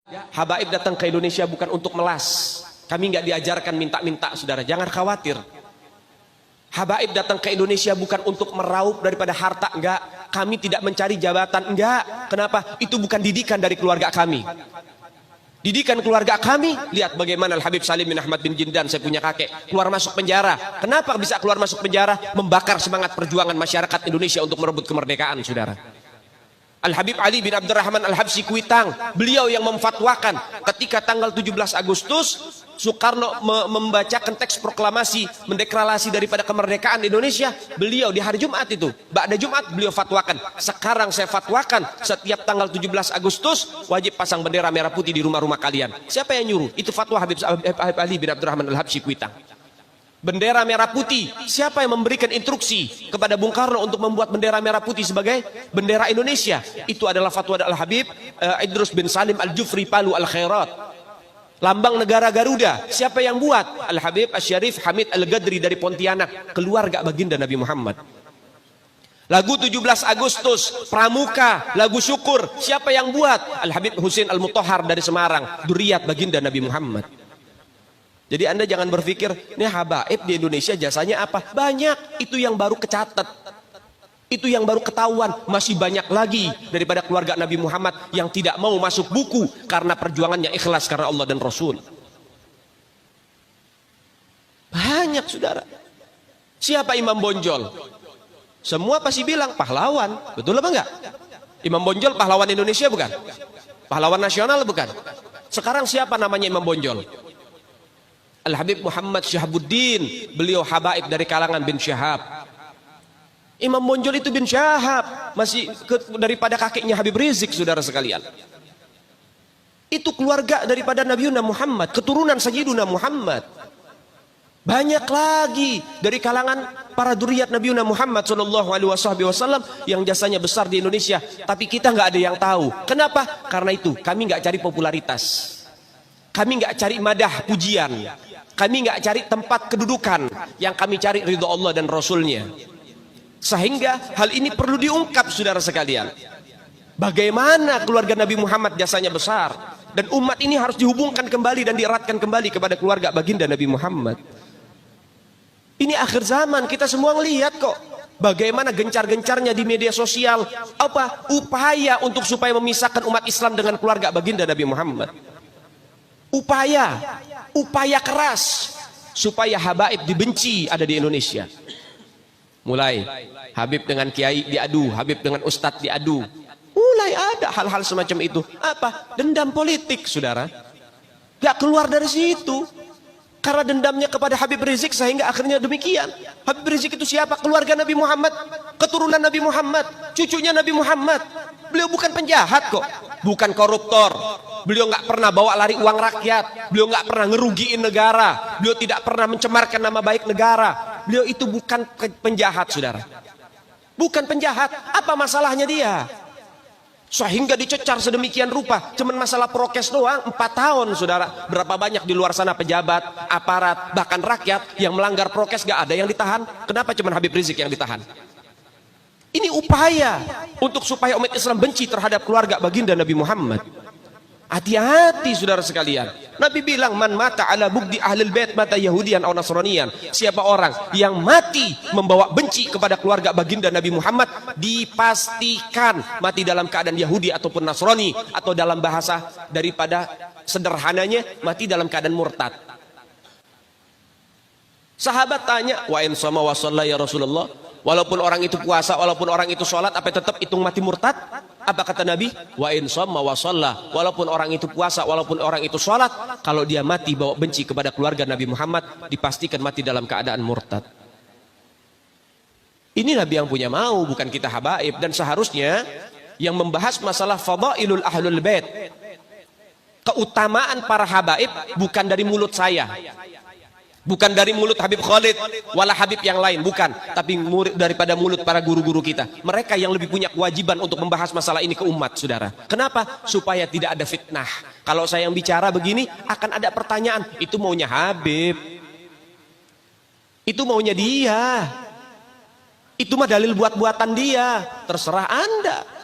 Habaib datang ke Indonesia bukan untuk melas. Kami nggak diajarkan minta-minta, saudara. Jangan khawatir. Habaib datang ke Indonesia bukan untuk meraup daripada harta, enggak. Kami tidak mencari jabatan, enggak. Kenapa? Itu bukan didikan dari keluarga kami. Didikan keluarga kami, lihat bagaimana Al-Habib Salim bin Ahmad bin Jindan, saya punya kakek, keluar masuk penjara. Kenapa bisa keluar masuk penjara? Membakar semangat perjuangan masyarakat Indonesia untuk merebut kemerdekaan, saudara. Al-Habib Ali bin Abdurrahman Al-Habsyi Kuitang, beliau yang memfatwakan ketika tanggal 17 Agustus Soekarno membacakan teks proklamasi mendeklarasi daripada kemerdekaan Indonesia. Beliau di hari Jumat itu, ba'da Jumat beliau fatwakan, sekarang saya fatwakan setiap tanggal 17 Agustus wajib pasang bendera merah putih di rumah-rumah kalian. Siapa yang nyuruh? Itu fatwa Habib Ali bin Abdurrahman Al-Habsyi Kuitang. Bendera merah putih, siapa yang memberikan instruksi kepada Bung Karno untuk membuat bendera merah putih sebagai bendera Indonesia? Itu adalah fatwa Al-Habib Idrus bin Salim Al-Jufri Palu Al-Khairat. Lambang negara Garuda, siapa yang buat? Al-Habib Asy-Syarif Hamid Al-Ghadri dari Pontianak, keluarga baginda Nabi Muhammad. Lagu 17 Agustus, Pramuka, lagu syukur, siapa yang buat? Al-Habib Husain Al-Mutahhar dari Semarang, dzurriyyat baginda Nabi Muhammad. Jadi Anda jangan berpikir, ini habaib di Indonesia jasanya apa? Banyak, itu yang baru kecatat. Itu yang baru ketahuan. Masih banyak lagi daripada keluarga Nabi Muhammad yang tidak mau masuk buku karena perjuangannya ikhlas karena Allah dan Rasul. Banyak, saudara. Siapa Imam Bonjol? Semua pasti bilang pahlawan. Betul apa enggak? Imam Bonjol pahlawan Indonesia bukan? Pahlawan nasional bukan? Sekarang siapa namanya Imam Bonjol? Al-Habib Muhammad Syahabuddin, beliau habaib dari kalangan bin Syahab. Imam Bonjol itu bin Syahab, masih daripada kakeknya Habib Rizik, saudara sekalian. Itu keluarga daripada Nabiuna Muhammad, keturunan Sayyiduna Muhammad. Banyak lagi dari kalangan para dzurriyyat Nabiuna Muhammad SAW yang jasanya besar di Indonesia, tapi kita nggak ada yang tahu. Kenapa? Karena itu kami nggak cari popularitas, kami nggak cari madah pujian, kami nggak cari tempat kedudukan, yang kami cari ridho Allah dan Rasulnya. Sehingga hal ini perlu diungkap, saudara sekalian. Bagaimana keluarga Nabi Muhammad jasanya besar, dan umat ini harus dihubungkan kembali dan dieratkan kembali kepada keluarga baginda Nabi Muhammad. Ini akhir zaman, kita semua ngelihat kok bagaimana gencar-gencarnya di media sosial apa upaya untuk supaya memisahkan umat Islam dengan keluarga baginda Nabi Muhammad. Upaya keras supaya habaib dibenci ada di Indonesia. Mulai Habib dengan kiai diadu, Habib dengan ustadz diadu. Mulai ada hal-hal semacam itu. Apa? Dendam politik, saudara. Gak keluar dari situ. Karena dendamnya kepada Habib Rizik sehingga akhirnya demikian. Habib Rizik itu siapa? Keluarga Nabi Muhammad, keturunan Nabi Muhammad, cucunya Nabi Muhammad. Beliau bukan penjahat kok, bukan koruptor. Beliau nggak pernah bawa lari uang rakyat. Beliau nggak pernah ngerugiin negara. Beliau tidak pernah mencemarkan nama baik negara. Beliau itu bukan penjahat, saudara. Bukan penjahat. Apa masalahnya dia? Sehingga dicecar sedemikian rupa. Cuman masalah prokes doang 4 tahun, saudara. Berapa banyak di luar sana pejabat, aparat, bahkan rakyat yang melanggar prokes gak ada yang ditahan. Kenapa cuman Habib Rizik yang ditahan? Ini upaya untuk supaya umat Islam benci terhadap keluarga baginda Nabi Muhammad. Hati-hati, saudara sekalian. Nabi bilang, man mata ala bugdi ahlul bait mata yahudian atau nasranian. Siapa orang yang mati membawa benci kepada keluarga baginda Nabi Muhammad, dipastikan mati dalam keadaan Yahudi ataupun Nasrani, atau dalam bahasa daripada sederhananya mati dalam keadaan murtad. Sahabat tanya, wa in sama wa shalla ya Rasulullah, walaupun orang itu puasa, walaupun orang itu sholat, apa tetap hitung mati murtad? Apa kata Nabi? Wa in shamma wa shalla, walaupun orang itu puasa, walaupun orang itu sholat, kalau dia mati bawa benci kepada keluarga Nabi Muhammad, dipastikan mati dalam keadaan murtad. Ini Nabi yang punya mau, bukan kita habaib. Dan seharusnya yang membahas masalah fadailul ahlul bait, keutamaan para habaib, bukan dari mulut saya, bukan dari mulut Habib Khalid wala Habib yang lain, bukan, tapi daripada mulut para guru-guru kita. Mereka yang lebih punya kewajiban untuk membahas masalah ini ke umat, saudara. Kenapa? Supaya tidak ada fitnah. Kalau saya yang bicara begini akan ada pertanyaan, itu maunya Habib, itu maunya dia, itu mah dalil buat-buatan dia. Terserah Anda.